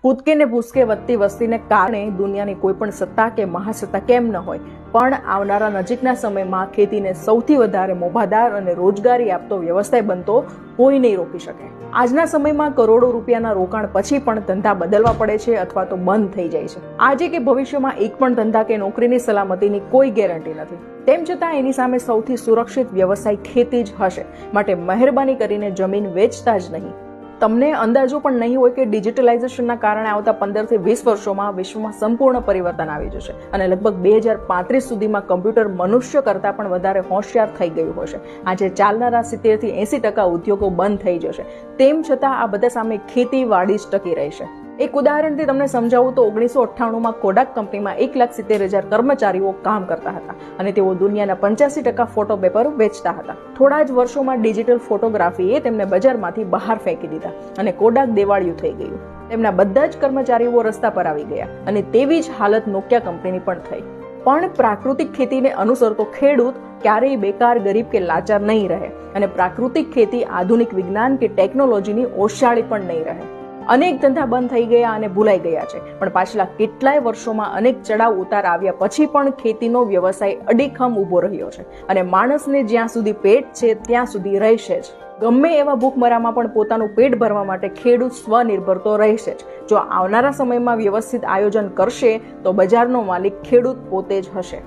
કૂદકે ને ભૂસકે વધતી વસ્તીને કારણે દુનિયાની કોઈ પણ સત્તા કે મહાસત્તા કેમ ન હોય, પણ આવનારા નજીકના સમયમાં ખેતીને સૌથી વધારે મોભાદાર અને રોજગારી આપતો વ્યવસાય બનતો કોઈ નહીં રોકી શકે. આજના સમયમાં કરોડો રૂપિયાના રોકાણ પછી પણ ધંધા બદલવા પડે છે અથવા તો બંધ થઈ જાય છે. આજે કે ભવિષ્યમાં એક પણ ધંધા કે નોકરીની સલામતીની કોઈ ગેરંટી નથી. તેમ છતાં એની સામે સૌથી સુરક્ષિત વ્યવસાય ખેતી જ હશે. માટે મહેરબાની કરીને જમીન વેચતા જ નહીં. તમને અંદાજો પણ નહીં હોય કે ડિજિટલાઇઝેશનના કારણે આવતા 15 થી 20 વર્ષોમાં વિશ્વમાં સંપૂર્ણ પરિવર્તન આવી જશે અને લગભગ 2035 સુધીમાં કમ્પ્યુટર મનુષ્ય કરતાં પણ વધારે હોશિયાર થઈ ગયું હશે. આજે ચાલનારા 70 થી 80% ઉદ્યોગો બંધ થઈ જશે. તેમ છતાં આ બધા સામે ખેતીવાડી જ ટકી રહેશે. એક ઉદાહરણથી તમને સમજાવું તો 1998માં કોડાક કંપનીમાં 1,70,000 કર્મચારીઓ કામ કરતા હતા અને તેઓ દુનિયાના 85% ફોટો પેપર વેચતા હતા. થોડા જ વર્ષોમાં ડિજિટલ ફોટોગ્રાફીએ તેમને બજારમાંથી બહાર ફેંકી દીધા અને કોડાક દેવાળિયું થઈ ગયું. તેમના બધા જ કર્મચારીઓ રસ્તા પર આવી ગયા અને તેવી જ હાલત નોકિયા કંપનીની પણ થઈ. પણ પ્રાકૃતિક ખેતીને અનુસરતો ખેડૂત ક્યારેય બેકાર, ગરીબ કે લાચાર નહીં રહે અને પ્રાકૃતિક ખેતી આધુનિક વિજ્ઞાન કે ટેકનોલોજીની ઓશાળી પણ નહીં રહે. અનેક ધંધા બંધ થઈ ગયા અને ભૂલાઈ ગયા છે, પણ પાછલા કેટલાય વર્ષોમાં અનેક ચડાવ ઉતાર આવ્યા પછી પણ ખેતીનો વ્યવસાય અડીખમ ઊભો રહ્યો છે અને માણસને જ્યાં સુધી પેટ છે ત્યાં સુધી રહેશે જ. ગમે એવા ભૂખમરામાં પણ પોતાનું પેટ ભરવા માટે ખેડૂત સ્વનિર્ભર તો રહેશે જ. જો આવનારા સમયમાં વ્યવસ્થિત આયોજન કરશે તો બજારનો માલિક ખેડૂત પોતે જ હશે.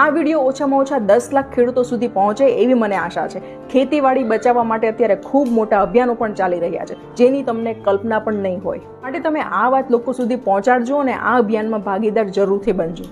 આ વિડીયો ઓછામાં ઓછા 10 લાખ ખેડૂતો સુધી પહોંચે એવી મને આશા છે. ખેતીવાડી બચાવવા માટે અત્યારે ખૂબ મોટા અભિયાનો પણ ચાલી રહ્યા છે, જેની તમને કલ્પના પણ નહીં હોય. માટે તમે આ વાત લોકો સુધી પહોંચાડજો અને આ અભિયાનમાં ભાગીદાર જરૂરથી બનજો.